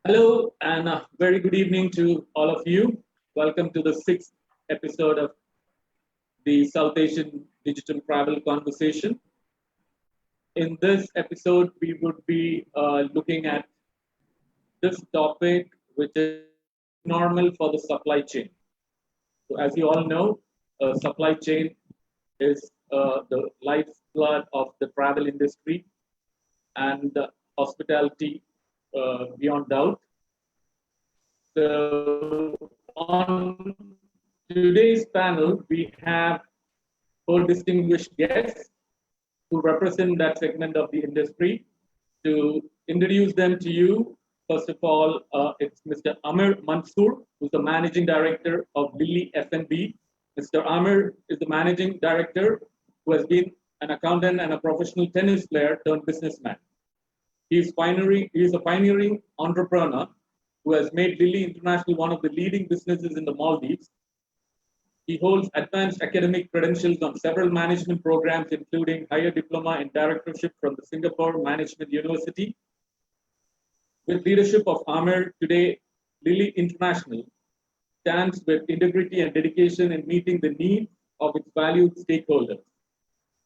Hello, and a very good evening to all of you. Welcome to the sixth episode of the South Asian Digital Travel Conversation. In this episode, we would be looking at this topic, which is normal for the supply chain. So, as you all know, supply chain is the lifeblood of the travel industry and the hospitality beyond doubt. So, on today's panel, we have four distinguished guests who represent that segment of the industry. To introduce them to you, first of all, it's Mr. Amir Mansoor, who's the managing director of Lilly F&B. Mr. Amir is the managing director who has been an accountant and a professional tennis player turned businessman. He is a pioneering entrepreneur who has made Lilly International one of the leading businesses in the Maldives. He holds advanced academic credentials on several management programs, including higher diploma in directorship from the Singapore Management University. With leadership of Amir, today Lilly International stands with integrity and dedication in meeting the needs of its valued stakeholders.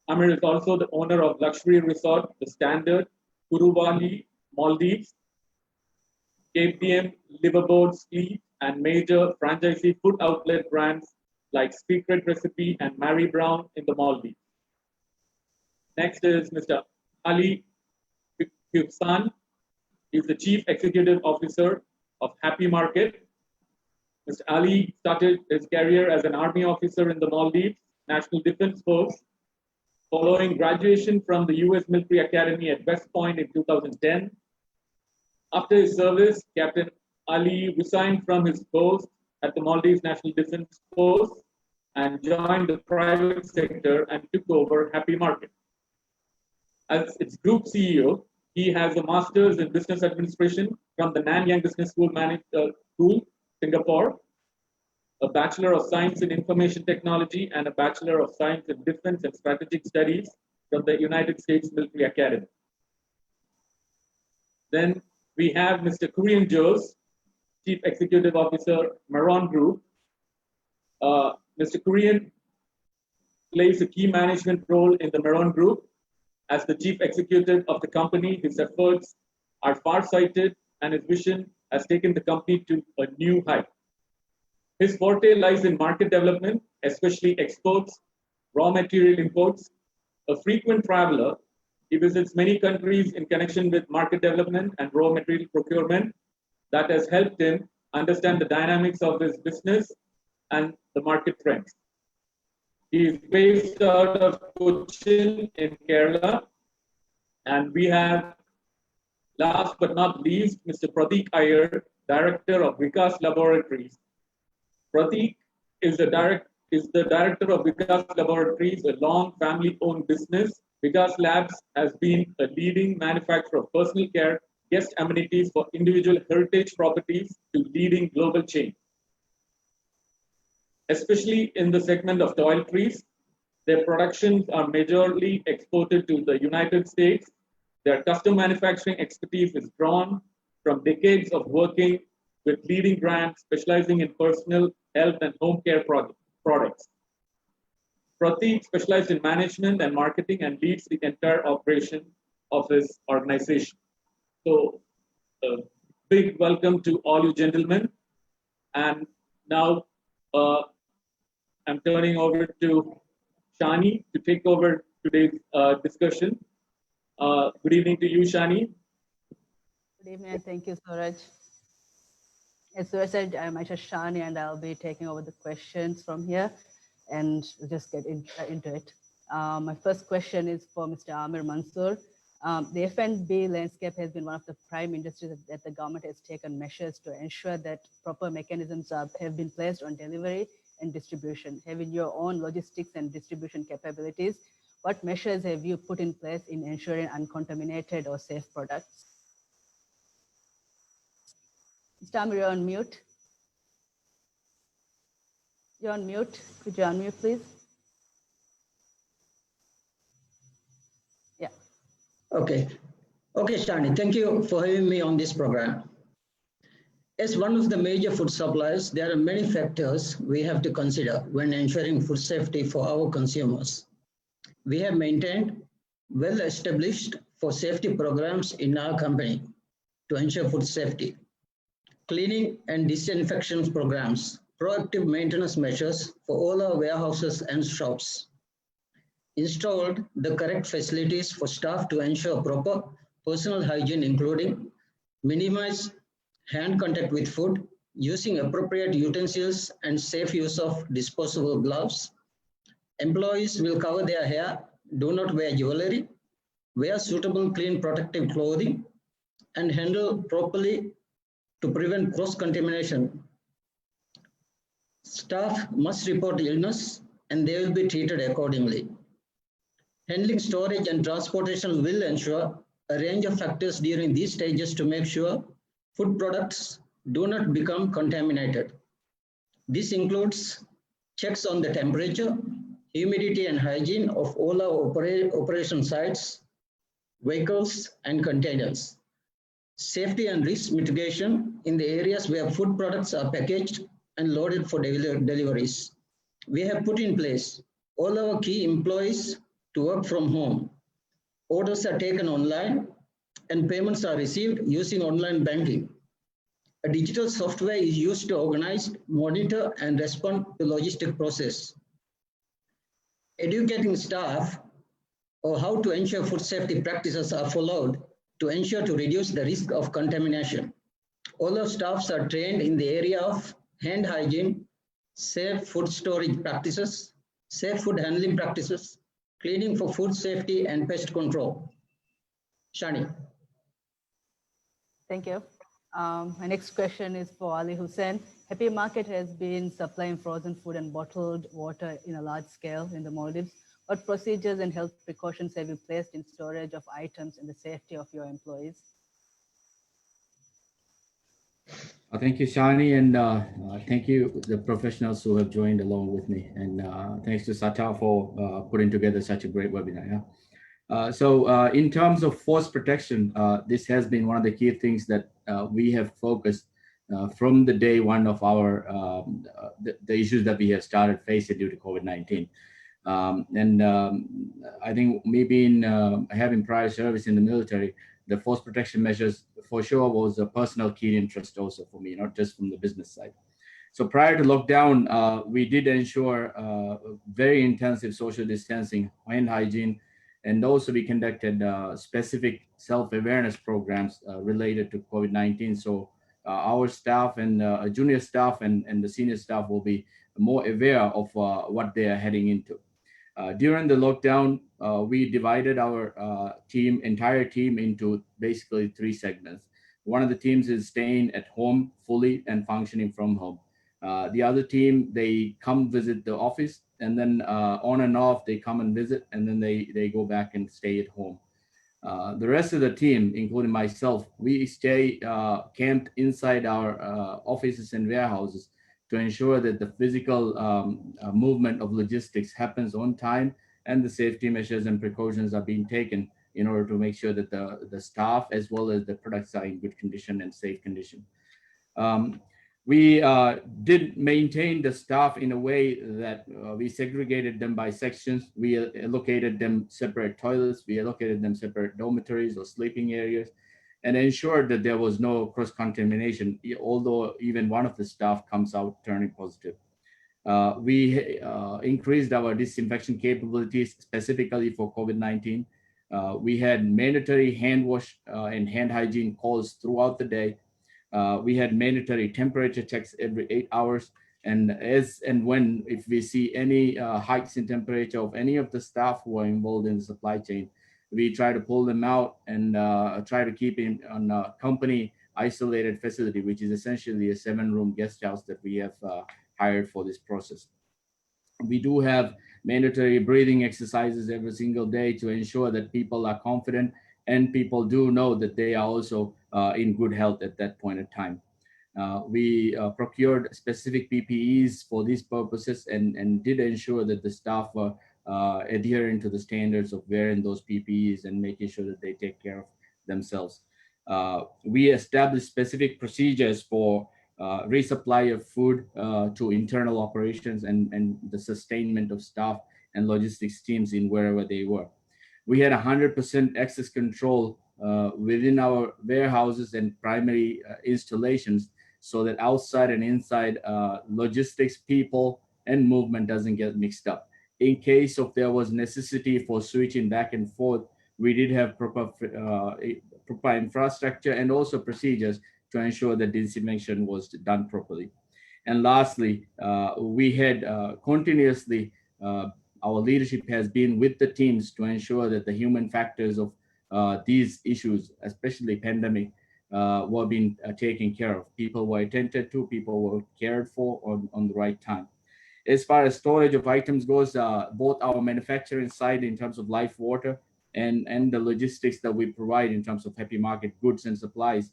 Amir is also the owner of luxury resort, The Standard, Kuruvali, Maldives, KPM, Liverboard Fleet, and major franchisee food outlet brands like Secret Recipe and Mary Brown in the Maldives. Next is Mr. Ali Ihusaan. He's the Chief Executive Officer of Happy Market. Mr. Ali started his career as an Army officer in the Maldives National Defense Force. Following graduation from the U.S. Military Academy at West Point in 2010. After his service, Captain Ali resigned from his post at the Maldives National Defense Force and joined the private sector and took over Happy Market. As its group CEO, he has a master's in business administration from the Nanyang Business School, Singapore, a Bachelor of Science in Information Technology, and a Bachelor of Science in Defense and Strategic Studies from the United States Military Academy. Then we have Mr. Kurian Jose, Chief Executive Officer, Meron Group. Mr. Kurian plays a key management role in the Meron Group. As the Chief Executive of the company, his efforts are far-sighted and his vision has taken the company to a new height. His forte lies in market development, especially exports, raw material imports. A frequent traveler, he visits many countries in connection with market development and raw material procurement. That has helped him understand the dynamics of his business and the market trends. He is based out of Cochin in Kerala. And we have, last but not least, Mr. Pratik Iyer, Director of Vikas Laboratories. Pratik is the director of Vikas Laboratories, a long family-owned business. Vikas Labs has been a leading manufacturer of personal care, guest amenities for individual heritage properties to leading global chains. Especially in the segment of toiletries, their productions are majorly exported to the United States. Their custom manufacturing expertise is drawn from decades of working with leading brands specializing in personal health and home care products. Pratik specialized in management and marketing and leads the entire operation of his organization. So, big welcome to all you gentlemen. And now I'm turning over to Shani to take over today's discussion. Good evening to you, Shani. Good evening, and thank you, Suraj. As Suraj said, I'm Aisha Shani, and I'll be taking over the questions from here, and we'll just get into it. My first question is for Mr. Amir Mansoor. The F&B landscape has been one of the prime industries that the government has taken measures to ensure that proper mechanisms have been placed on delivery and distribution. Having your own logistics and distribution capabilities, what measures have you put in place in ensuring uncontaminated or safe products? Mr. Amir, you're on mute. You're on mute. Could you unmute, please? Yeah. Okay, Shani, thank you for having me on this program. As one of the major food suppliers, there are many factors we have to consider when ensuring food safety for our consumers. We have maintained well-established for safety programs in our company to ensure food safety, cleaning and disinfection programs, proactive maintenance measures for all our warehouses and shops, installed the correct facilities for staff to ensure proper personal hygiene, including minimize hand contact with food, using appropriate utensils and safe use of disposable gloves. Employees will cover their hair, do not wear jewelry, wear suitable clean protective clothing, and handle properly to prevent cross-contamination. Staff must report illness and they will be treated accordingly. Handling, storage, and transportation will ensure a range of factors during these stages to make sure food products do not become contaminated. This includes checks on the temperature, humidity, and hygiene of all our operation sites, vehicles, and containers. Safety and risk mitigation in the areas where food products are packaged and loaded for deliveries. We have put in place all our key employees to work from home. Orders are taken online and payments are received using online banking. A digital software is used to organize, monitor, and respond to logistic process. Educating staff on how to ensure food safety practices are followed to ensure to reduce the risk of contamination. All our staffs are trained in the area of hand hygiene, safe food storage practices, safe food handling practices, cleaning for food safety, and pest control. Shani. Thank you. My next question is for Ali Hussain. Happy Market has been supplying frozen food and bottled water in a large scale in the Maldives. What procedures and health precautions have you placed in storage of items and the safety of your employees? Thank you, Shani, and thank you, the professionals who have joined along with me. And thanks to SATA for putting together such a great webinar. Yeah? In terms of force protection, this has been one of the key things that we have focused from the day one of our the issues that we have started facing due to COVID-19. I think me being having prior service in the military, the force protection measures for sure was a personal key interest also for me, not just from the business side. So prior to lockdown, we did ensure very intensive social distancing, hand hygiene, and also we conducted specific self-awareness programs related to COVID-19. So our staff and junior staff and the senior staff will be more aware of what they are heading into. During the lockdown, we divided our entire team into basically 3 segments. One of the teams is staying at home fully and functioning from home. The other team, they come visit the office, and then on and off, they come and visit, and then they go back and stay at home. The rest of the team, including myself, we stay camped inside our offices and warehouses to ensure that the physical movement of logistics happens on time and the safety measures and precautions are being taken in order to make sure that the staff as well as the products are in good condition and safe condition. We did maintain the staff in a way that we segregated them by sections. We allocated them separate toilets. We allocated them separate dormitories or sleeping areas, and ensured that there was no cross-contamination, although even one of the staff comes out turning positive. We increased our disinfection capabilities specifically for COVID-19. We had mandatory hand wash and hand hygiene calls throughout the day. We had mandatory temperature checks every 8 hours. And as and when, if we see any hikes in temperature of any of the staff who are involved in the supply chain, we try to pull them out and try to keep him on a company isolated facility, which is essentially a 7-room guest house that we have hired for this process. We do have mandatory breathing exercises every single day to ensure that people are confident and people do know that they are also in good health at that point in time. We procured specific PPEs for these purposes and did ensure that the staff were adhering to the standards of wearing those PPEs and making sure that they take care of themselves. We established specific procedures for resupply of food to internal operations and the sustainment of staff and logistics teams in wherever they were. We had 100% access control within our warehouses and primary installations, so that outside and inside logistics people and movement doesn't get mixed up. In case of there was necessity for switching back and forth, we did have proper infrastructure and also procedures to ensure that disinfection was done properly. And lastly, we had continuously, our leadership has been with the teams to ensure that the human factors of these issues, especially pandemic, were being taken care of. People were attended to, people were cared for on the right time. As far as storage of items goes, both our manufacturing side in terms of live water and the logistics that we provide in terms of Happy Market goods and supplies,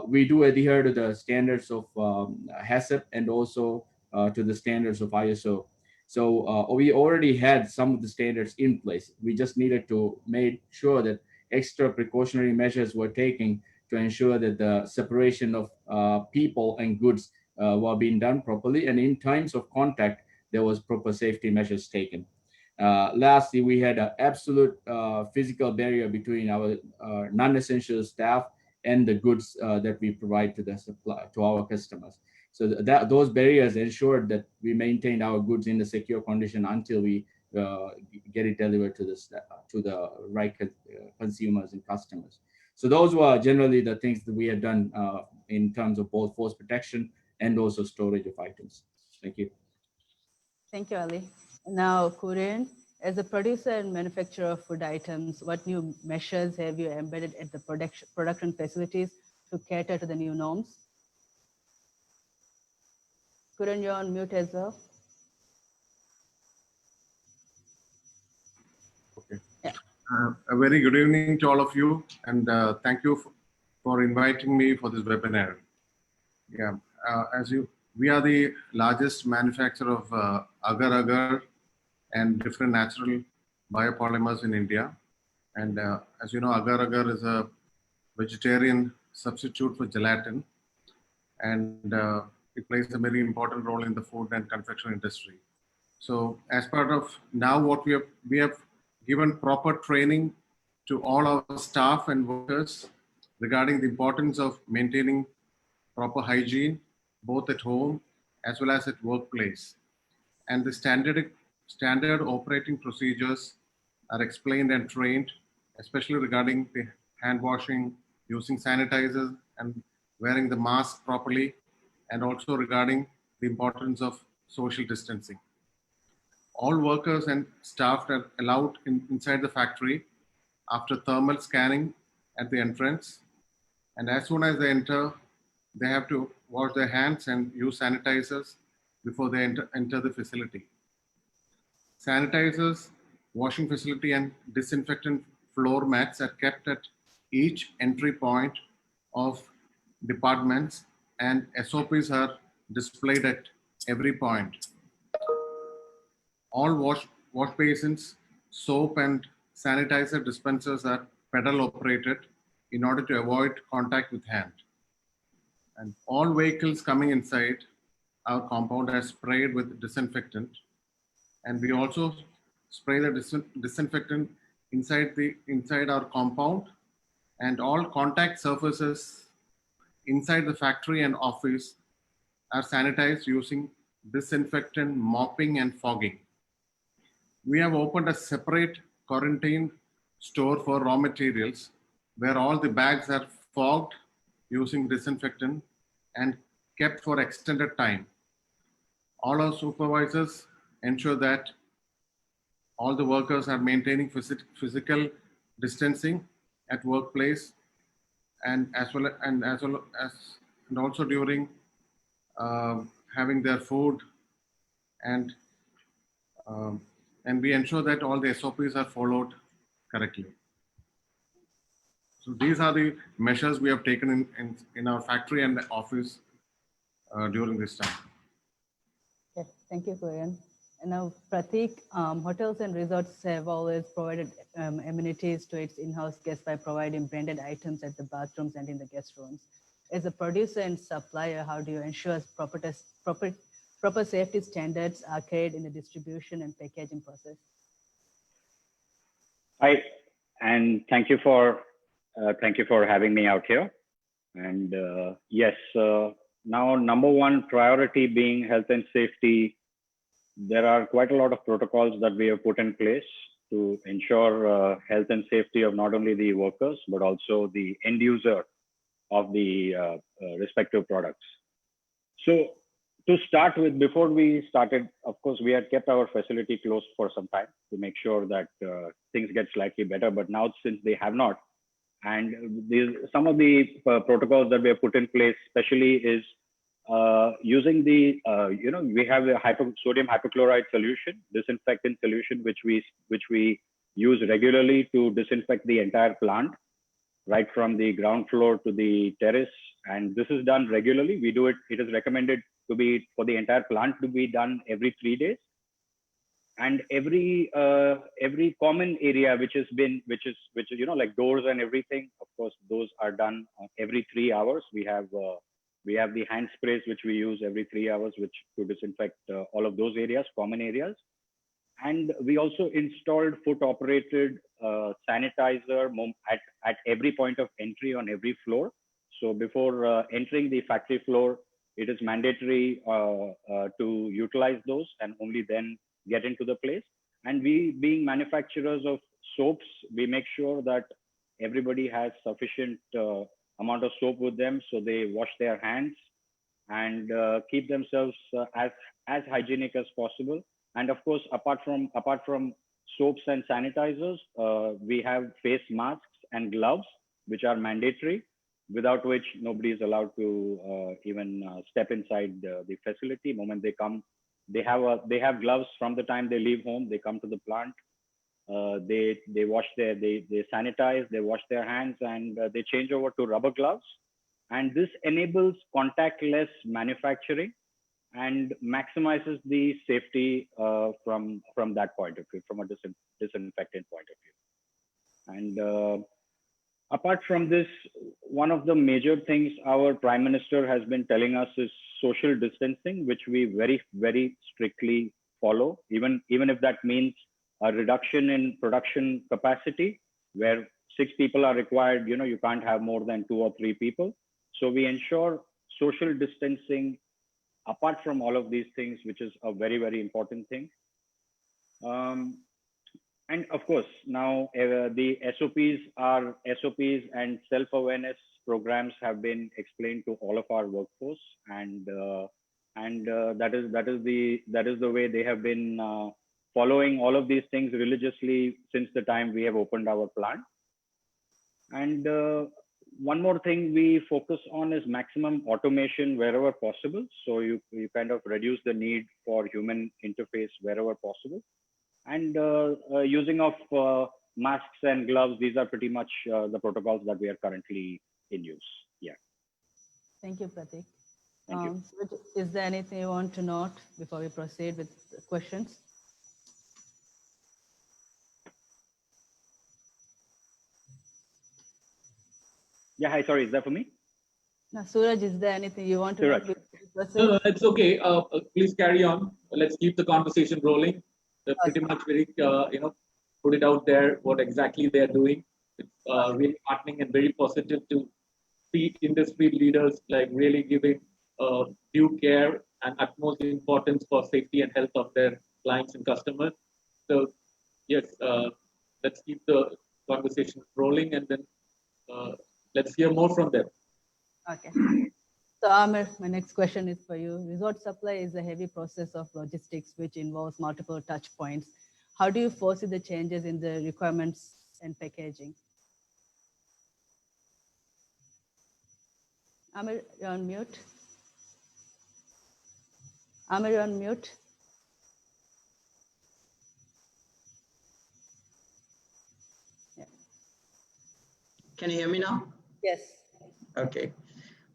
we do adhere to the standards of HACCP and also to the standards of ISO. So we already had some of the standards in place. We just needed to make sure that extra precautionary measures were taken to ensure that the separation of people and goods were being done properly. And in times of contact, there was proper safety measures taken. Lastly, we had an absolute physical barrier between our non-essential staff and the goods that we provide to our customers. So those barriers ensured that we maintained our goods in a secure condition until we get it delivered to the right consumers and customers. So those were generally the things that we have done in terms of both force protection and also storage of items. Thank you. Thank you, Ali. Now, Kurian, as a producer and manufacturer of food items, what new measures have you embedded at the production facilities to cater to the new norms? Kurian, you're on mute as well. Okay. Yeah. A very good evening to all of you, and thank you for inviting me for this webinar. Yeah, we are the largest manufacturer of agar-agar and different natural biopolymers in India. And as you know, agar-agar is a vegetarian substitute for gelatin, and it plays a very important role in the food and confection industry. So as part of now what we have given proper training to all our staff and workers regarding the importance of maintaining proper hygiene, both at home as well as at workplace. And the standard operating procedures are explained and trained, especially regarding the hand washing, using sanitizers and wearing the mask properly, and also regarding the importance of social distancing. All workers and staff are allowed inside the factory after thermal scanning at the entrance. And as soon as they enter, they have to wash their hands and use sanitizers before they enter the facility. Sanitizers, washing facility, and disinfectant floor mats are kept at each entry point of departments, and SOPs are displayed at every point. All wash basins, soap, and sanitizer dispensers are pedal operated in order to avoid contact with hand. And all vehicles coming inside our compound are sprayed with disinfectant. And we also spray the disinfectant inside our compound, and all contact surfaces inside the factory and office are sanitized using disinfectant mopping and fogging. We have opened a separate quarantine store for raw materials where all the bags are fogged using disinfectant and kept for extended time. All our supervisors ensure that all the workers are maintaining physical distancing at workplace, and also during having their food, and we ensure that all the SOPs are followed correctly. So these are the measures we have taken in our factory and office during this time. Okay, thank you, Kurian. And now, Pratik, hotels and resorts have always provided amenities to its in-house guests by providing branded items at the bathrooms and in the guest rooms. As a producer and supplier, how do you ensure proper safety standards are carried in the distribution and packaging process? Hi, and thank you for having me out here. And yes, now number one priority being health and safety. There are quite a lot of protocols that we have put in place to ensure health and safety of not only the workers, but also the end user of the respective products. So to start with, before we started, of course, we had kept our facility closed for some time to make sure that things get slightly better. But now, since they have not, and some of the protocols that we have put in place, especially is using the, we have a sodium hypochlorite solution, disinfectant solution, which we use regularly to disinfect the entire plant, right from the ground floor to the terrace. And this is done regularly. We do it. It is recommended to be for the entire plant to be done every 3 days. And every common area which is like doors and everything, of course, those are done every 3 hours. We have the hand sprays which we use every 3 hours, which to disinfect all of those areas, common areas. And we also installed foot-operated sanitizer at every point of entry on every floor. So before entering the factory floor, it is mandatory to utilize those and only then get into the place. And we, being manufacturers of soaps, we make sure that everybody has sufficient amount of soap with them, so they wash their hands and keep themselves as hygienic as possible. And of course, apart from soaps and sanitizers, we have face masks and gloves, which are mandatory, without which nobody is allowed to even step inside the facility. The moment they come, they have gloves from the time they leave home. They come to the plant, they sanitize, they wash their hands, and they change over to rubber gloves. And this enables contactless manufacturing and maximizes the safety from that point of view, from a disinfectant point of view. And apart from this, one of the major things our Prime Minister has been telling us is social distancing, which we very, very strictly follow, even if that means a reduction in production capacity, where 6 people are required. You can't have more than 2 or 3 people. So we ensure social distancing apart from all of these things, which is a very, very important thing. And of course, now the SOPs and self-awareness programs have been explained to all of our workforce, and that is the way they have been following all of these things religiously since the time we have opened our plant. And one more thing we focus on is maximum automation wherever possible. So you kind of reduce the need for human interface wherever possible. And using of masks and gloves, these are pretty much the protocols that we are currently in use. Yeah. Thank you, Pratik. Thank you. So is there anything you want to note before we proceed with the questions? Yeah, hi, sorry, is that for me? Now, Suraj, is there anything you want to Suraj. note? No, it's okay. Please carry on. Let's keep the conversation rolling. They're pretty much very, put it out there what exactly they're doing. It's really heartening and very positive to see industry leaders like really giving due care and utmost importance for safety and health of their clients and customers. So yes, let's keep the conversation rolling, and then let's hear more from them. Okay. So Amir, my next question is for you. Resort supply is a heavy process of logistics which involves multiple touch points. How do you foresee the changes in the requirements and packaging? Amir, you're on mute. Amir, you're on mute. Yeah. Can you hear me now? Yes. Okay.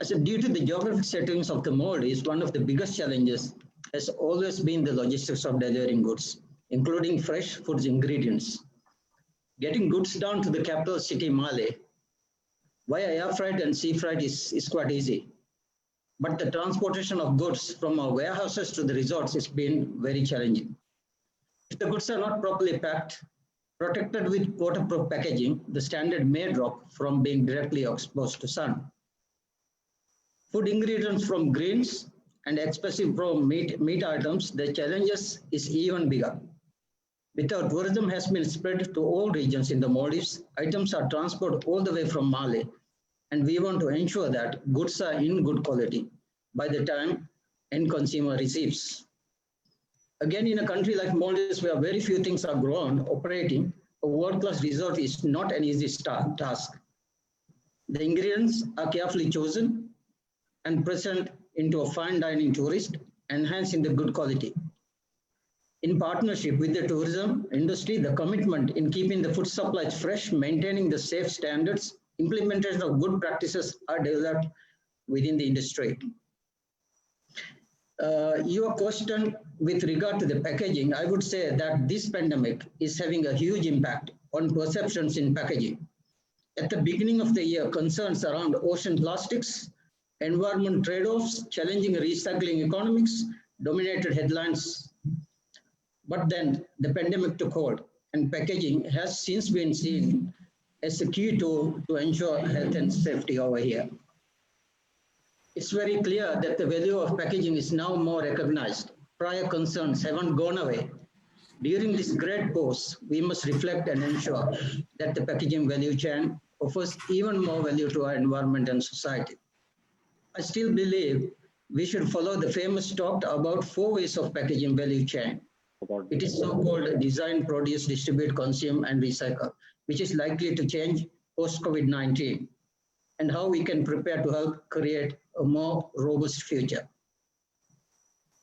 I said, due to the geographic settings of the mold is one of the biggest challenges has always been the logistics of delivering goods, including fresh food ingredients. Getting goods down to the capital city, Male, via air freight and sea freight is quite easy. But the transportation of goods from our warehouses to the resorts has been very challenging. If the goods are not properly packed, protected with waterproof packaging, the standard may drop from being directly exposed to sun. Food ingredients from greens and expensive from meat items, the challenges is even bigger. With our tourism has been spread to all regions in the Maldives, items are transported all the way from Mali, and we want to ensure that goods are in good quality by the time end consumer receives. Again, in a country like Maldives, where very few things are grown, operating a world-class resort is not an easy task. The ingredients are carefully chosen and present into a fine dining tourist, enhancing the good quality. In partnership with the tourism industry, the commitment in keeping the food supplies fresh, maintaining the safe standards, implementation of good practices are developed within the industry. Your question with regard to the packaging, I would say that this pandemic is having a huge impact on perceptions in packaging. At the beginning of the year, concerns around ocean plastics, environment trade-offs, challenging recycling economics dominated headlines. But then the pandemic took hold, and packaging has since been seen as a key tool to ensure health and safety over here. It's very clear that the value of packaging is now more recognized. Prior concerns haven't gone away. During this great pause, we must reflect and ensure that the packaging value chain offers even more value to our environment and society. I still believe we should follow the famous talk about 4 ways of packaging value chain. It is so-called design, produce, distribute, consume, and recycle, which is likely to change post-COVID-19, and how we can prepare to help create a more robust future.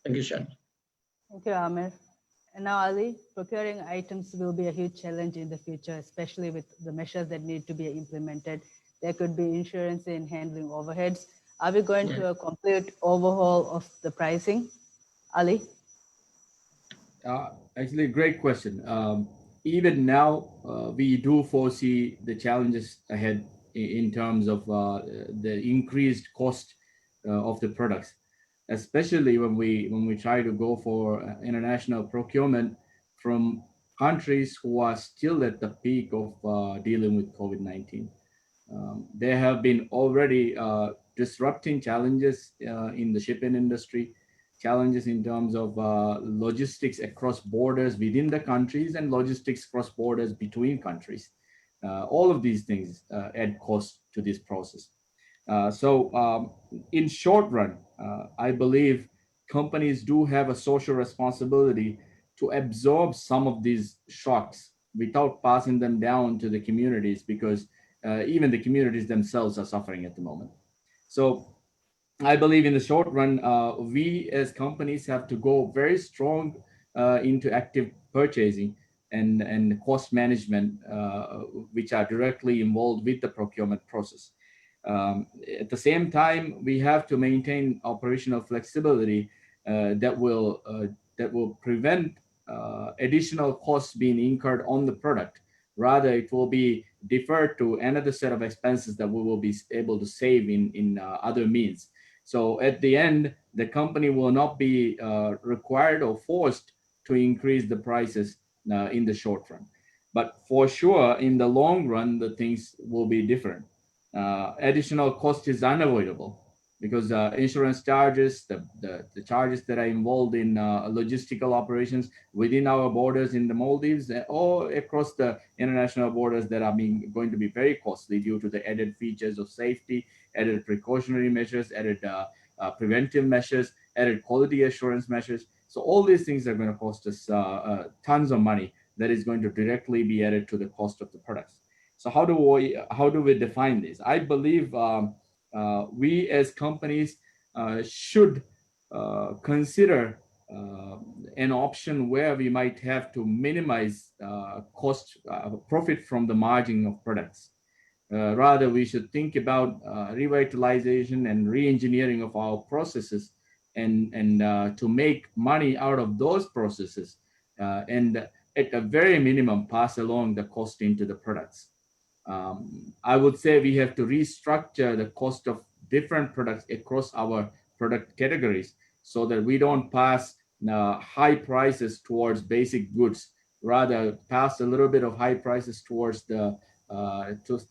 Thank you, Shan. Thank you, Amir. And now, Ali, procuring items will be a huge challenge in the future, especially with the measures that need to be implemented. There could be insurance in handling overheads. Are we going to a complete overhaul of the pricing? Ali? Actually, great question. Even now, we do foresee the challenges ahead in terms of the increased cost of the products, especially when we try to go for international procurement from countries who are still at the peak of dealing with COVID-19. There have been already disrupting challenges in the shipping industry, challenges in terms of logistics across borders within the countries and logistics cross borders between countries. All of these things add cost to this process. So in short run, I believe companies do have a social responsibility to absorb some of these shocks without passing them down to the communities, because even the communities themselves are suffering at the moment. So I believe in the short run, we as companies have to go very strong into active purchasing and cost management, which are directly involved with the procurement process. At the same time, we have to maintain operational flexibility that will prevent additional costs being incurred on the product. Rather, it will be deferred to another set of expenses that we will be able to save in other means. So at the end, the company will not be required or forced to increase the prices in the short run. But for sure, in the long run, the things will be different. Additional cost is unavoidable because insurance charges, the charges that are involved in logistical operations within our borders in the Maldives or across the international borders that are going to be very costly due to the added features of safety, added precautionary measures, added preventive measures, added quality assurance measures. So all these things are going to cost us tons of money that is going to directly be added to the cost of the products. So how do we define this? I believe we as companies should consider an option where we might have to minimize profit from the margin of products. Rather, we should think about revitalization and re-engineering of our processes and to make money out of those processes, and at a very minimum pass along the cost into the products. I would say we have to restructure the cost of different products across our product categories so that we don't pass high prices towards basic goods, rather pass a little bit of high prices towards the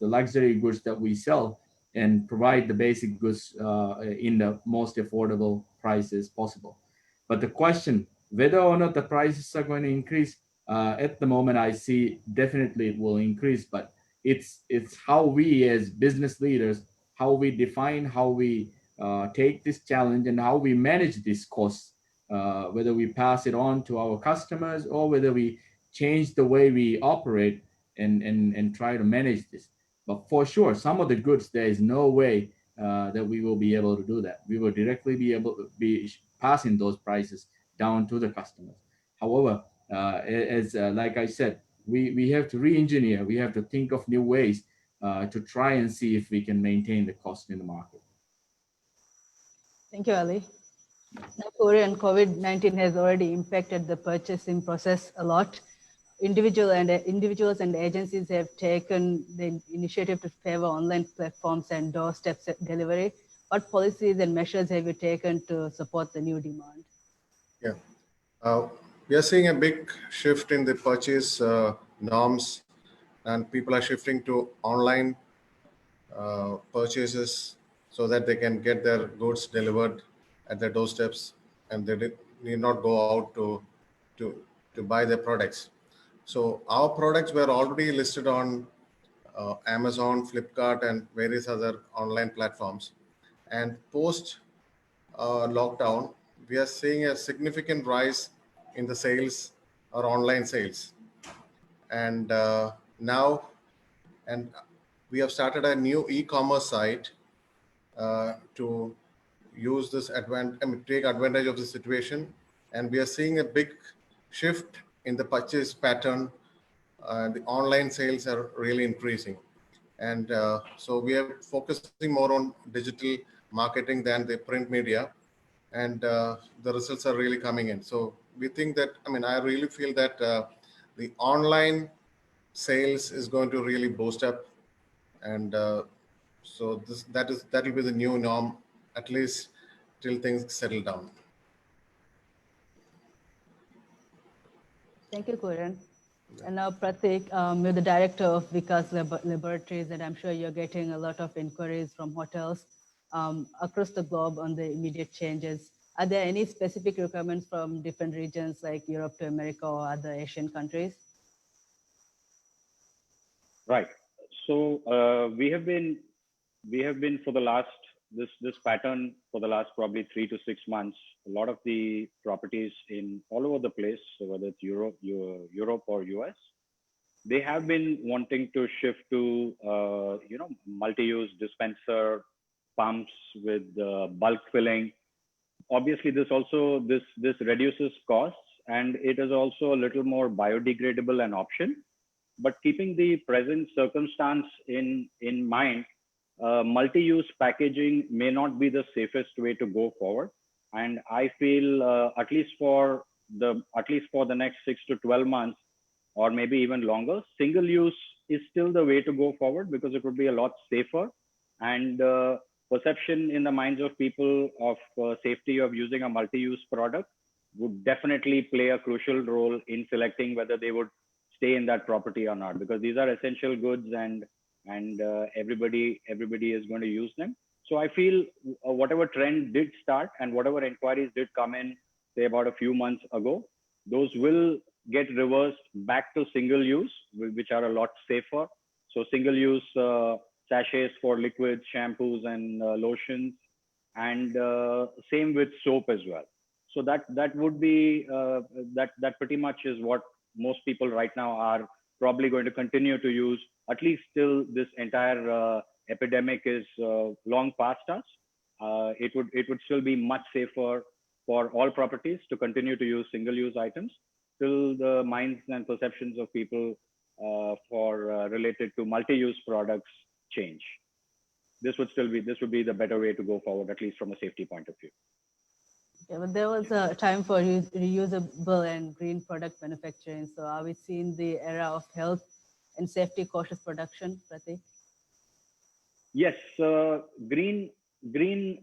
luxury goods that we sell, and provide the basic goods in the most affordable prices possible. But the question whether or not the prices are going to increase, at the moment I see definitely it will increase, but it's how we as business leaders, how we define, how we take this challenge, and how we manage these costs, whether we pass it on to our customers or whether we change the way we operate and try to manage this. But for sure, some of the goods, there is no way that we will be able to do that. We will directly be able to be passing those prices down to the customers. However, as like I said, we have to re-engineer, we have to think of new ways to try and see if we can maintain the cost in the market. Thank you, Ali. Now, Korean COVID-19 has already impacted the purchasing process a lot. Individuals and agencies have taken the initiative to favor online platforms and doorstep delivery. What policies and measures have you taken to support the new demand? Yeah, we are seeing a big shift in the purchase norms, and people are shifting to online purchases so that they can get their goods delivered at their doorsteps, and they need not go out to buy their products. So our products were already listed on Amazon, Flipkart, and various other online platforms. And post lockdown, we are seeing a significant rise in the sales or online sales. And now, and we have started a new e-commerce site to use this take advantage of the situation. And we are seeing a big shift in the purchase pattern. The online sales are really increasing. And so we are focusing more on digital marketing than the print media. And the results are really coming in. So we think that, I really feel that the online sales is going to really boost up. And so that will be the new norm, at least till things settle down. Thank you, Kurian. And now, Pratik, you're the director of Vikas Laboratories, and I'm sure you're getting a lot of inquiries from hotels across the globe on the immediate changes. Are there any specific requirements from different regions like Europe to America or other Asian countries? Right. So we have been for the last this pattern for the last probably 3 to 6 months. A lot of the properties in all over the place, so whether it's Europe or US, they have been wanting to shift to multi-use dispenser pumps with bulk filling. Obviously, this reduces costs, and it is also a little more biodegradable an option. But keeping the present circumstance in mind, multi-use packaging may not be the safest way to go forward. And I feel at least for the next 6 to 12 months, or maybe even longer, single use is still the way to go forward, because it would be a lot safer, and perception in the minds of people of safety of using a multi-use product would definitely play a crucial role in selecting whether they would stay in that property or not, because these are essential goods, and everybody is going to use them. So I feel whatever trend did start and whatever inquiries did come in, say about a few months ago, those will get reversed back to single use, which are a lot safer. So single use sachets for liquids, shampoos, and lotions, and same with soap as well. So that would be that pretty much is what most people right now are probably going to continue to use, at least till this entire epidemic is long past us. It would still be much safer for all properties to continue to use single-use items till the minds and perceptions of people related to multi-use products change. This would be the better way to go forward, at least from a safety point of view. Yeah, but there was a time for reusable and green product manufacturing. So are we seeing the era of health and safety cautious production, Pratik? Yes, green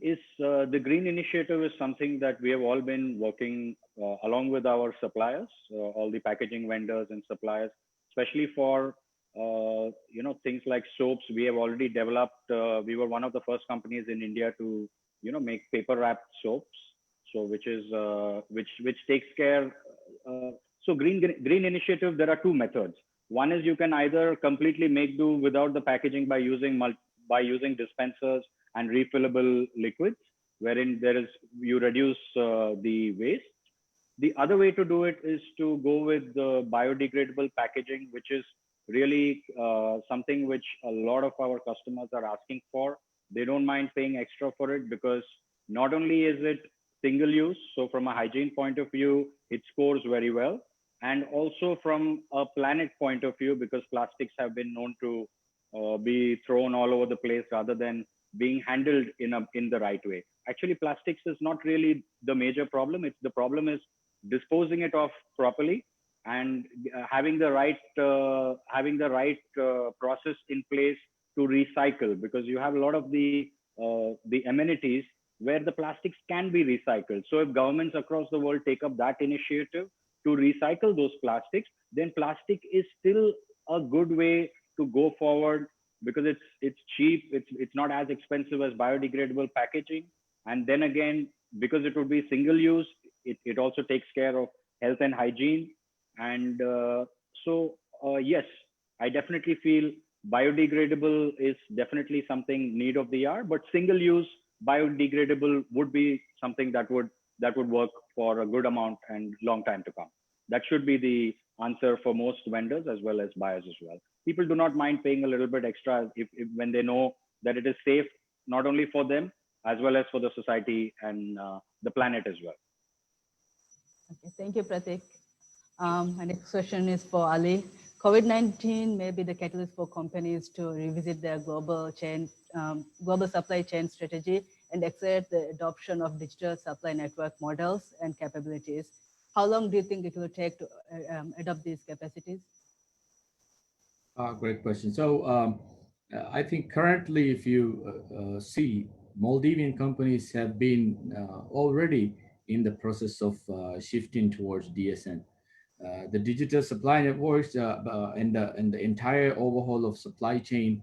is the green initiative is something that we have all been working along with our suppliers, all the packaging vendors and suppliers, especially for things like soaps. We have already developed. We were one of the first companies in India to make paper wrapped soaps. So which is which takes care. So green initiative. There are two methods. One is you can either completely make do without the packaging by using dispensers and refillable liquids, wherein you reduce the waste. The other way to do it is to go with the biodegradable packaging, which is really something which a lot of our customers are asking for. They don't mind paying extra for it because not only is it single use, so from a hygiene point of view, it scores very well. And also from a planet point of view, because plastics have been known to be thrown all over the place rather than being handled in the right way. Actually, plastics is not really the major problem. It's the problem is disposing it off properly and having the right process in place to recycle, because you have a lot of the amenities where the plastics can be recycled. So if governments across the world take up that initiative to recycle those plastics, then plastic is still a good way to go forward, because it's cheap, it's not as expensive as biodegradable packaging, and then again, because it would be single use, it also takes care of health and hygiene. And yes, I definitely feel biodegradable is definitely something need of the hour, but single use biodegradable would be something that would work for a good amount and long time to come. That should be the answer for most vendors as well as buyers as well. People do not mind paying a little bit extra if when they know that it is safe, not only for them as well as for the society and the planet as well. Okay, thank you, Pratik. My next question is for Ali. COVID-19 may be the catalyst for companies to revisit their global supply chain strategy and accelerate the adoption of digital supply network models and capabilities. How long do you think it will take to adopt these capacities? Great question. So I think currently, if you see, Maldivian companies have been already in the process of shifting towards DSN. The digital supply networks and the entire overhaul of supply chain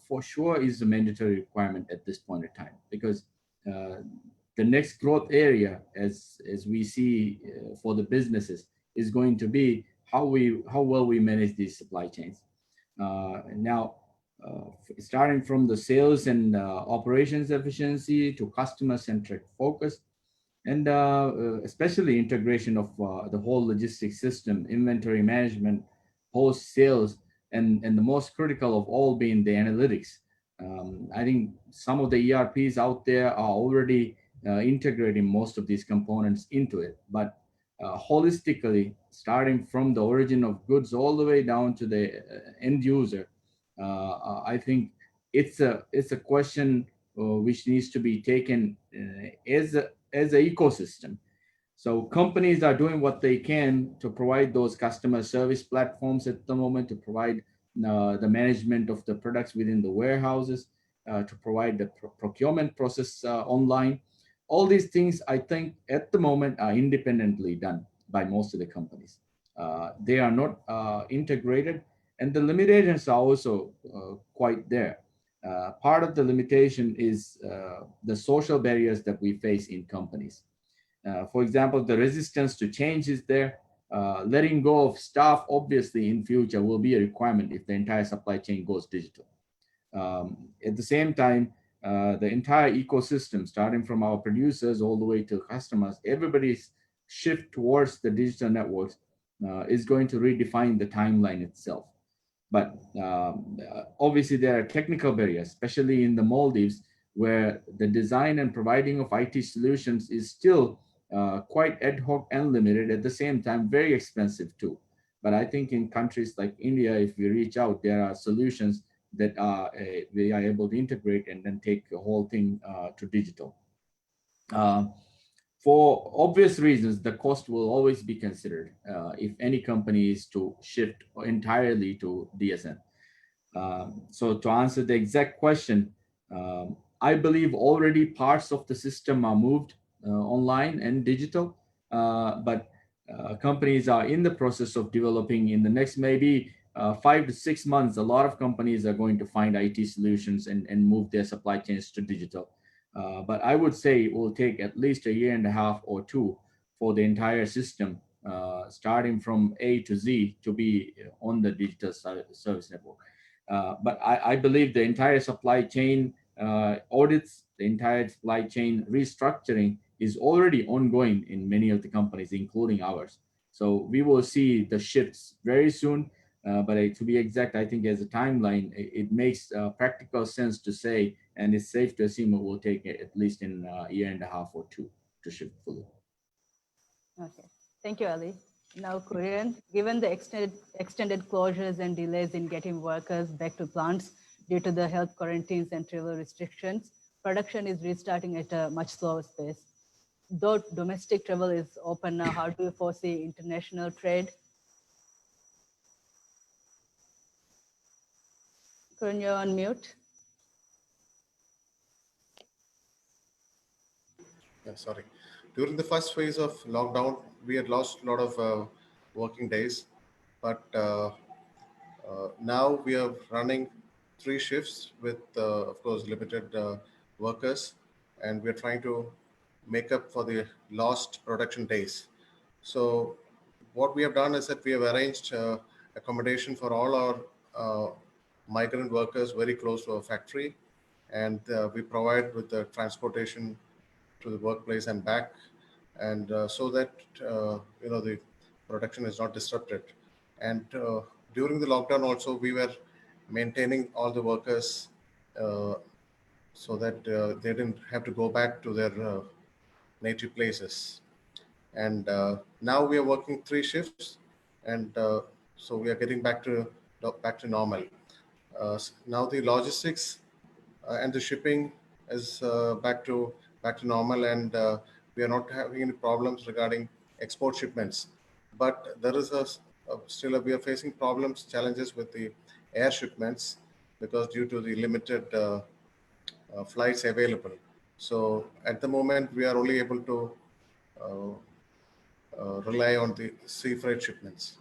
for sure is a mandatory requirement at this point in time, because the next growth area, as we see for the businesses, is going to be how well we manage these supply chains. Now, starting from the sales and operations efficiency to customer-centric focus, and especially integration of the whole logistics system, inventory management, post-sales, and the most critical of all being the analytics. I think some of the ERPs out there are already integrating most of these components into it, but holistically, starting from the origin of goods all the way down to the end user, I think it's a question which needs to be taken as an ecosystem. So companies are doing what they can to provide those customer service platforms at the moment, to provide the management of the products within the warehouses, to provide the procurement process online. All these things, I think, at the moment are independently done by most of the companies. They are not integrated, and the limitations are also quite there. Part of the limitation is the social barriers that we face in companies. For example, the resistance to change is there. Letting go of staff, obviously, in future will be a requirement if the entire supply chain goes digital. At the same time, the entire ecosystem, starting from our producers all the way to customers, everybody's shift towards the digital networks is going to redefine the timeline itself. But obviously, there are technical barriers, especially in the Maldives, where the design and providing of IT solutions is still quite ad hoc and limited, at the same time very expensive too. But I think in countries like India, if we reach out, there are solutions that we are able to integrate and then take the whole thing to digital. For obvious reasons, the cost will always be considered if any company is to shift entirely to DSN. So to answer the exact question, I believe already parts of the system are moved online and digital, but companies are in the process of developing. In the next maybe 5 to 6 months, a lot of companies are going to find IT solutions and move their supply chains to digital. But I would say it will take at least a year and a half or two for the entire system, starting from A to Z, to be on the digital service network. But I believe the entire supply chain audits, the entire supply chain restructuring is already ongoing in many of the companies, including ours. So we will see the shifts very soon. But to be exact, I think as a timeline, it makes practical sense to say, and it's safe to assume it will take at least in a year and a half or two to shift fully. Okay, thank you, Ali. Now, Kurian, given the extended closures and delays in getting workers back to plants due to the health quarantines and travel restrictions, production is restarting at a much slower pace. Though domestic travel is open now, how do you foresee international trade? Kurian, you're on mute. Yeah, sorry. During the first phase of lockdown, we had lost a lot of working days, but now we are running 3 shifts with, of course, limited workers, and we are trying to make up for the lost production days. So what we have done is that we have arranged accommodation for all our migrant workers very close to our factory, and we provide with the transportation to the workplace and back, and so that the production is not disrupted. And during the lockdown also, we were maintaining all the workers so that they didn't have to go back to their native places. And now we are working 3 shifts, and so we are getting back to normal. Now the logistics and the shipping is back to normal, and we are not having any problems regarding export shipments. But there is we are facing challenges with the air shipments, because due to the limited flights available. So at the moment, we are only able to rely on the sea freight shipments.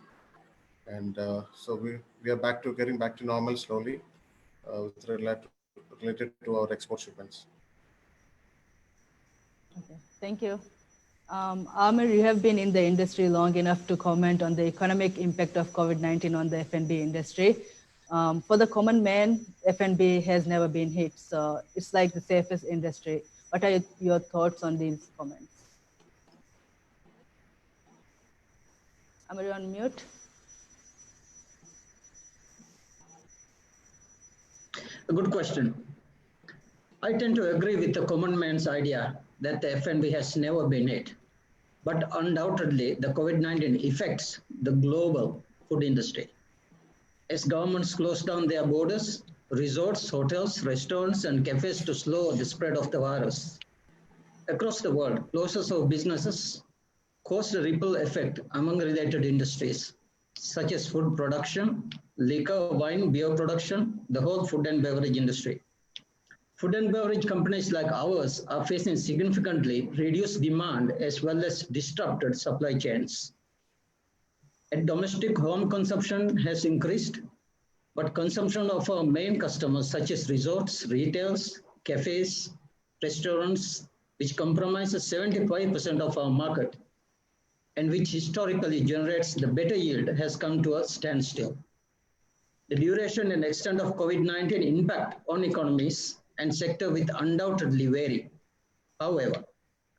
And so we are getting back to normal slowly with related to our export shipments. Okay, thank you. Amir, you have been in the industry long enough to comment on the economic impact of COVID-19 on the F&B industry. For the common man, F&B has never been hit, so it's like the safest industry. What are your thoughts on these comments? Amir, you're on mute. A good question. I tend to agree with the common man's idea that the F&B has never been hit. But undoubtedly, the COVID-19 affects the global food industry. As governments close down their borders, resorts, hotels, restaurants, and cafes to slow the spread of the virus. Across the world, closures of businesses caused a ripple effect among related industries, such as food production, liquor, wine, beer production, the whole food and beverage industry. Food and beverage companies like ours are facing significantly reduced demand as well as disrupted supply chains. And domestic home consumption has increased, but consumption of our main customers such as resorts, retails, cafes, restaurants, which comprises 75% of our market and which historically generates the better yield, has come to a standstill. The duration and extent of COVID-19 impact on economies and sector will undoubtedly vary. However,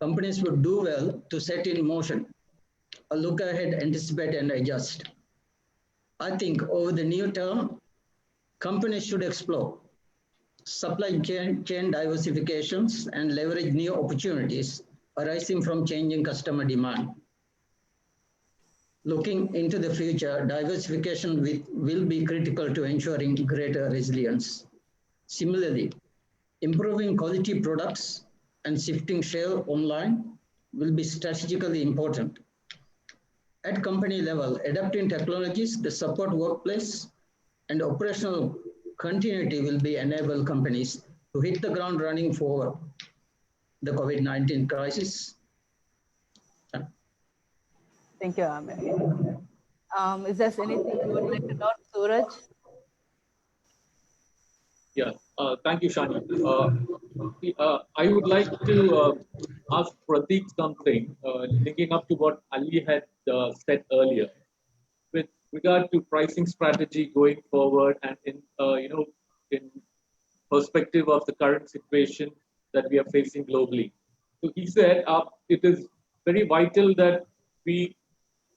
companies would do well to set in motion a look ahead, anticipate, and adjust. I think over the near term, companies should explore supply chain diversifications and leverage new opportunities arising from changing customer demand. Looking into the future, diversification will be critical to ensuring greater resilience. Similarly, improving quality products and shifting share online will be strategically important. At company level, adapting technologies that support workplace and operational continuity will be enable companies to hit the ground running for the COVID-19 crisis. Thank you, Amir. Is there anything you would like to note, Suraj? Yeah, thank you, Shani. I would like to ask Pratik something, linking up to what Ali had said earlier, with regard to pricing strategy going forward, and in perspective of the current situation that we are facing globally. So he said it is very vital that we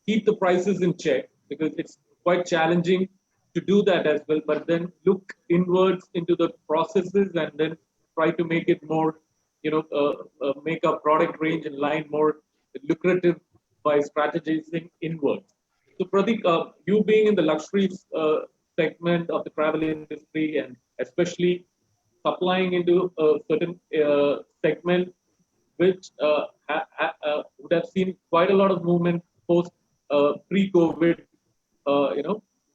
keep the prices in check, because it's quite challenging to do that as well, but then look inwards into the processes and then try to make it more, make our product range in line more lucrative by strategizing inwards. So Pratik, you being in the luxury segment of the travel industry, and especially supplying into a certain segment which would have seen quite a lot of movement post pre-COVID,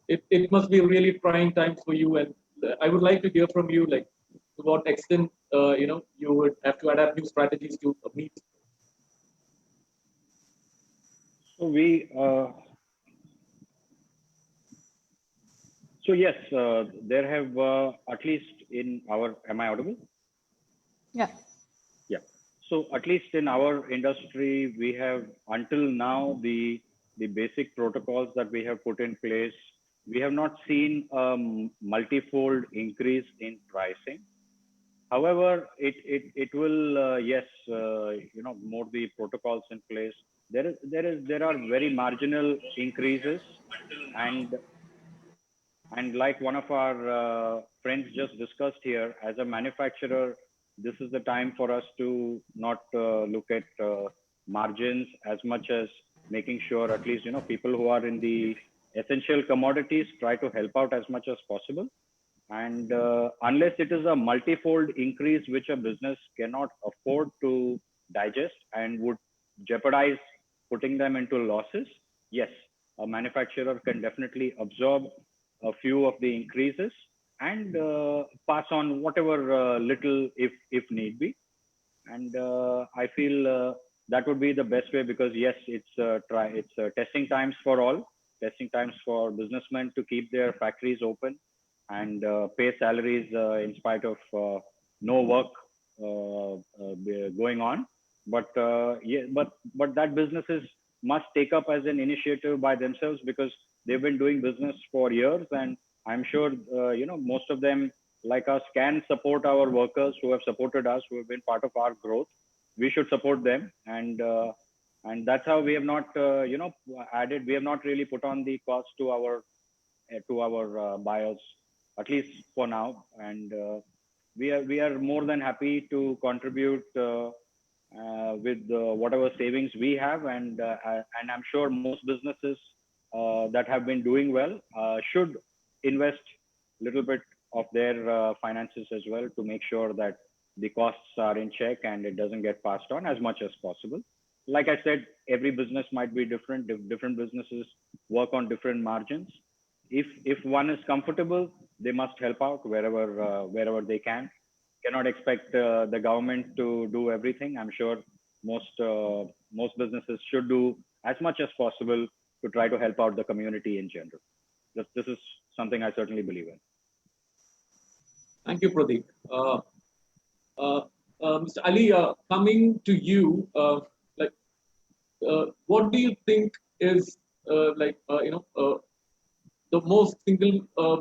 it must be really trying times for you. And I would like to hear from you, like, to what extent, you would have to adapt new strategies to meet. So yes, there have at least in our, am I audible? Yeah. Yeah. So at least in our industry, we have until now the basic protocols that we have put in place. We have not seen a multifold increase in pricing. However, it will yes, more the protocols in place. There are very marginal increases, and like one of our friends just discussed here, as a manufacturer, this is the time for us to not look at margins as much as making sure at least, people who are in the essential commodities try to help out as much as possible. And unless it is a multifold increase, which a business cannot afford to digest and would jeopardize putting them into losses, yes, a manufacturer can definitely absorb a few of the increases and pass on whatever little if need be. And I feel that would be the best way, because yes, it's testing times for all, testing times for businessmen to keep their factories open and pay salaries in spite of no work going on. But yeah, but that businesses must take up as an initiative by themselves, because they've been doing business for years, and I'm sure most of them, like us, can support our workers who have supported us, who have been part of our growth. We should support them, and that's how we have not added. We have not really put on the cost to our buyers, at least for now. And we are more than happy to contribute with whatever savings we have, and I'm sure most businesses that have been doing well should invest a little bit of their finances as well, to make sure that the costs are in check and it doesn't get passed on as much as possible. Like I said, every business might be different. Different businesses work on different margins. If one is comfortable, they must help out wherever they can. Cannot expect the government to do everything. I'm sure most businesses should do as much as possible to try to help out the community in general. This is something I certainly believe in. Thank you, Pratik. Mr. Ali, coming to you, what do you think is the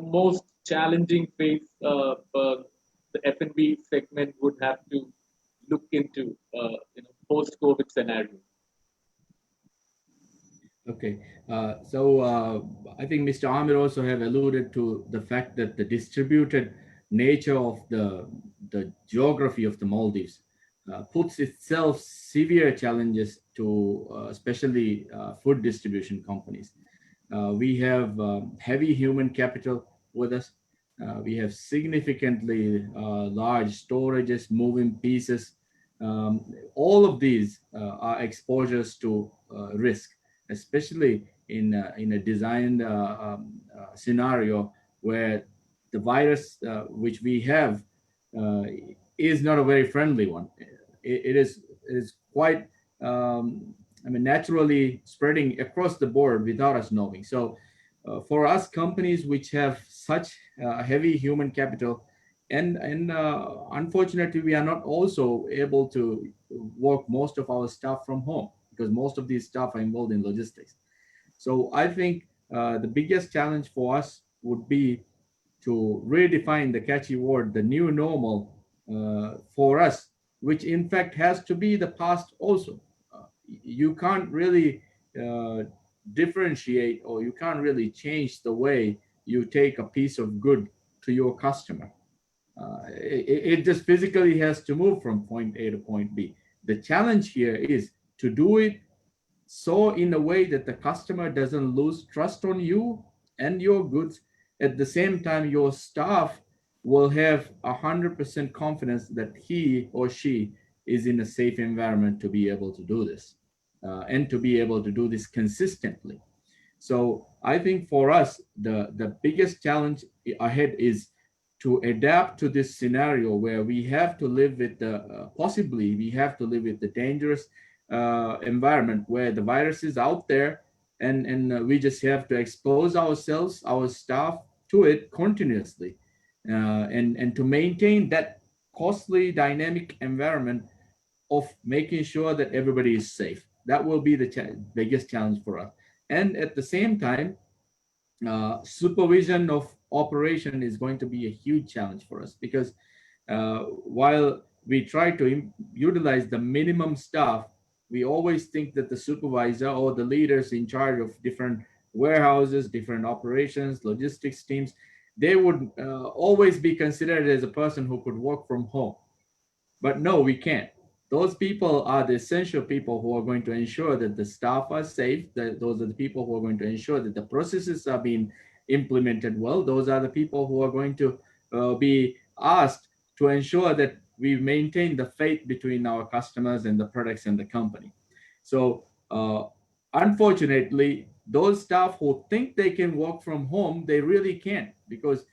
most challenging phase the F&B segment would have to look into post-COVID scenario? Okay, so I think Mr. Amir also have alluded to the fact that the distributed nature of the geography of the Maldives puts itself severe challenges to especially food distribution companies. We have heavy human capital with us. We have significantly large storages, moving pieces, All of these are exposures to risk, especially in a designed scenario where the virus which we have uh, is not a very friendly one. It is quite naturally spreading across the board without us knowing. So for us companies which have such heavy human capital, and unfortunately we are not also able to work most of our staff from home because most of these staff are involved in logistics. So I think the biggest challenge for us would be to redefine the catchy word, the new normal, for us, which in fact has to be the past also. You can't really uh, differentiate, or you can't really change the way you take a piece of good to your customer. It just physically has to move from point A to point B. The challenge here is to do it so in a way that the customer doesn't lose trust on you and your goods. At the same time, your staff will have 100% confidence that he or she is in a safe environment to be able to do this, and to be able to do this consistently. So I think for us, the biggest challenge ahead is to adapt to this scenario where we have to live with the possibly we have to live with the dangerous environment where the virus is out there, and we just have to expose ourselves, our staff, to it continuously, and to maintain that costly dynamic environment of making sure that everybody is safe. That will be the biggest challenge for us. And at the same time, supervision of operation is going to be a huge challenge for us, because while we try to utilize the minimum staff, we always think that the supervisor or the leaders in charge of different warehouses, different operations, logistics teams, they would always be considered as a person who could work from home. But no, we can't. Those people are the essential people who are going to ensure that the staff are safe. That those are the people who are going to ensure that the processes are being implemented well. Those are the people who are going to be asked to ensure that we maintain the faith between our customers and the products and the company. So unfortunately, those staff who think they can work from home, they really can't, because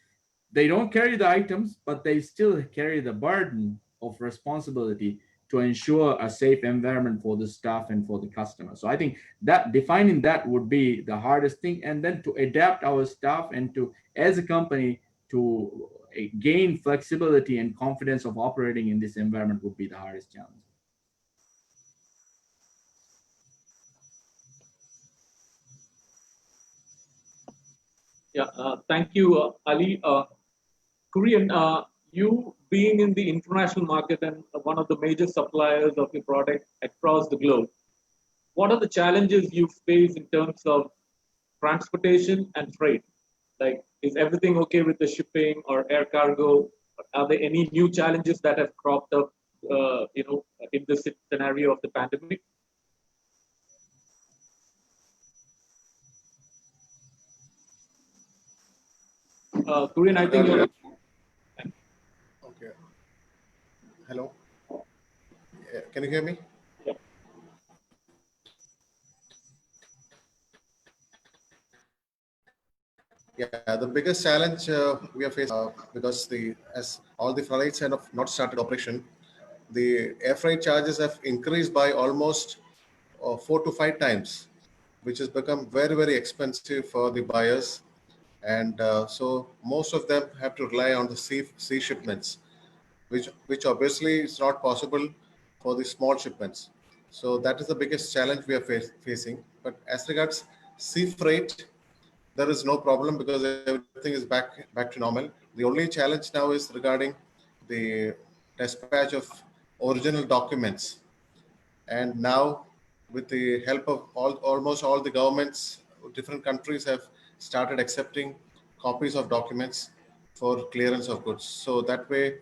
they don't carry the items, but they still carry the burden of responsibility to ensure a safe environment for the staff and for the customer. So I think that defining that would be the hardest thing, and then to adapt our staff and to, as a company, to gain flexibility and confidence of operating in this environment would be the hardest challenge. Yeah, thank you, Ali. Korean, you being in the international market and one of the major suppliers of your product across the globe, what are the challenges you face in terms of transportation and freight? Like, is everything okay with the shipping or air cargo? Are there any new challenges that have cropped up, in this scenario of the pandemic? Korean, I think you're. Okay. Hello. Can you hear me? Yeah, the biggest challenge we are facing because as all the flights have not started operation, the air freight charges have increased by almost 4 to 5 times, which has become very, very expensive for the buyers. And so most of them have to rely on the sea shipments, which obviously is not possible for the small shipments. So that is the biggest challenge we are facing. But as regards sea freight, there is no problem because everything is back to normal. The only challenge now is regarding the dispatch of original documents. And now, with the help of almost all the governments, different countries have started accepting copies of documents for clearance of goods. So that way,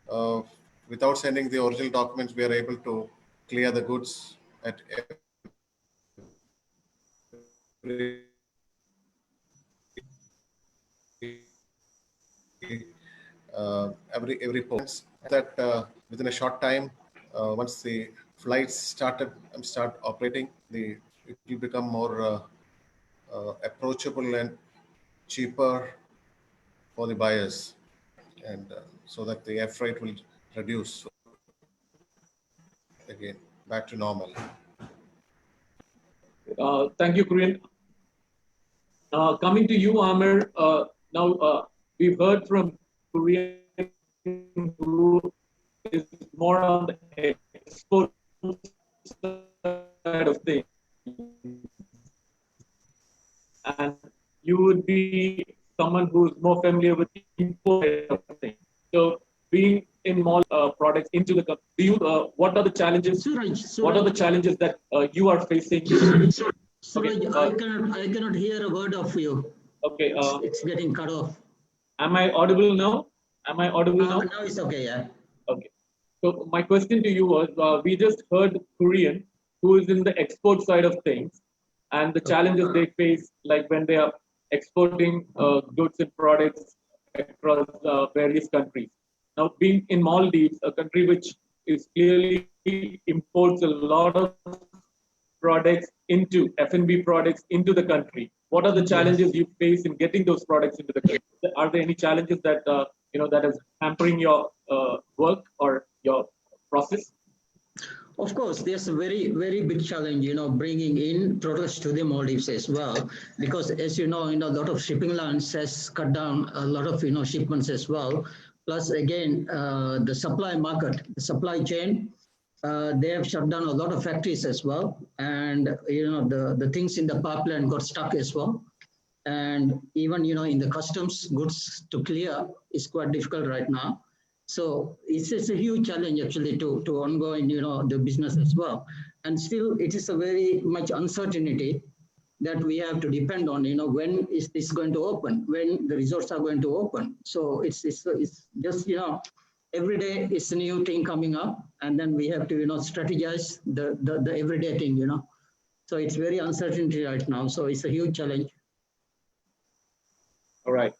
uh, without sending the original documents, we are able to clear the goods at every port. That within a short time, once the flights start operating, it will become more approachable and cheaper for the buyers, and so that the air freight will reduce again back to normal. Thank you, Kurian. Coming to you, Amir. Now we've heard from Kurian, who is more on the export side of things, and you would be someone who's more familiar with the import side of things. So, being in more products into the do you what are the challenges? What are the challenges that you are facing? Suraj, Okay, I cannot hear a word of you. okay. It's getting cut off. Am I audible now? Am I audible now? Now it's okay, yeah. Okay. So my question to you was, we just heard Korean, who is in the export side of things, and the challenges they face, like when they are exporting goods and products across various countries. Now, being in Maldives, a country which is clearly imports a lot of products into F&B products into the country. What are the challenges you face in getting those products into the country? Are there any challenges that that is hampering your work or your process? Of course, there's a very, very big challenge, bringing in products to the Maldives as well, because as you know, a lot of shipping lines has cut down a lot of, shipments as well. Plus, again, the supply market, the supply chain, they have shut down a lot of factories as well. And, the things in the pipeline got stuck as well. And even, in the customs, goods to clear is quite difficult right now. So it's a huge challenge actually to ongoing, the business as well. And still, it is a very much uncertainty that we have to depend on, when is this going to open, when the resorts are going to open. So it's just, every day is a new thing coming up, and then we have to, strategize the everyday thing, So it's very uncertainty right now. So it's a huge challenge. All right.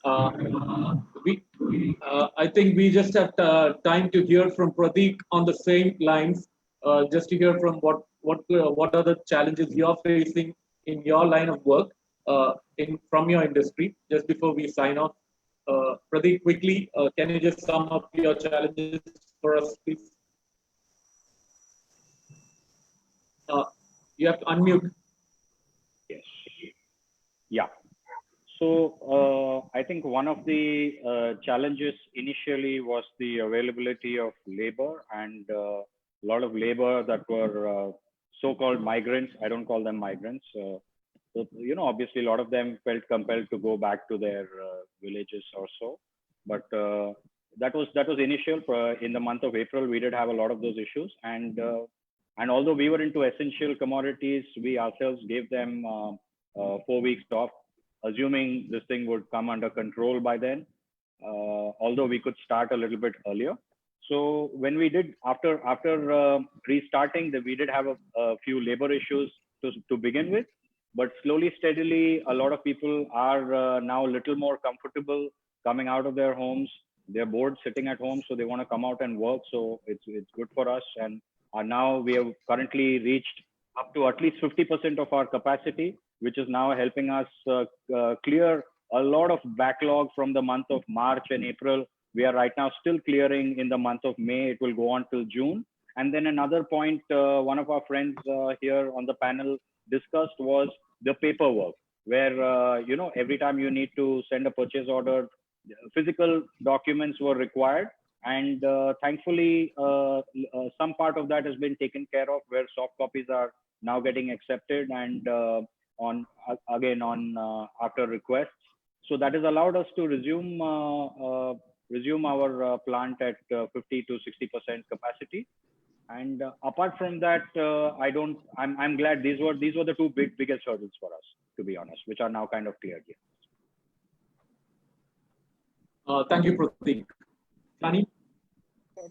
I think we just have time to hear from Pratik on the same lines, just to hear from what are the challenges you're facing in your line of work, from your industry. Just before we sign off, Pratik, quickly, can you just sum up your challenges for us, please? You have to unmute. Yes. Yeah. So I think one of the challenges initially was the availability of labor, and a lot of labor that were so-called migrants. I don't call them migrants. So, obviously a lot of them felt compelled to go back to their villages or so. But that was initial. In the month of April, we did have a lot of those issues, and although we were into essential commodities, we ourselves gave them 4 weeks off, assuming this thing would come under control by then, although we could start a little bit earlier. So when we did, after restarting, we did have a few labor issues to begin with, but slowly, steadily, a lot of people are now a little more comfortable coming out of their homes. They're bored sitting at home, so they want to come out and work. So it's good for us. And now we have currently reached up to at least 50% of our capacity, which is now helping us clear a lot of backlog from the month of March and April. We are right now still clearing in the month of May. It will go on till June. And then another point, one of our friends here on the panel discussed was the paperwork, where, every time you need to send a purchase order, physical documents were required. And thankfully, some part of that has been taken care of, where soft copies are now getting accepted and after requests. So that has allowed us to resume our plant at 50 to 60% capacity. And apart from that, I'm glad these were the two biggest hurdles for us, to be honest, which are now kind of cleared here. Thank you, Pratik. Shani?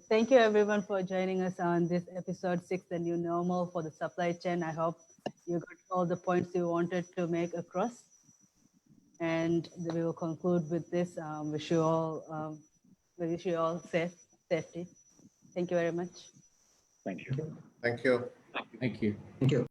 Thank you everyone for joining us on this episode 6, the new normal for the supply chain. I hope you got all the points you wanted to make across. And we will conclude with this. Wish you all safety. Thank you very much. Thank you. Thank you. Thank you. Thank you.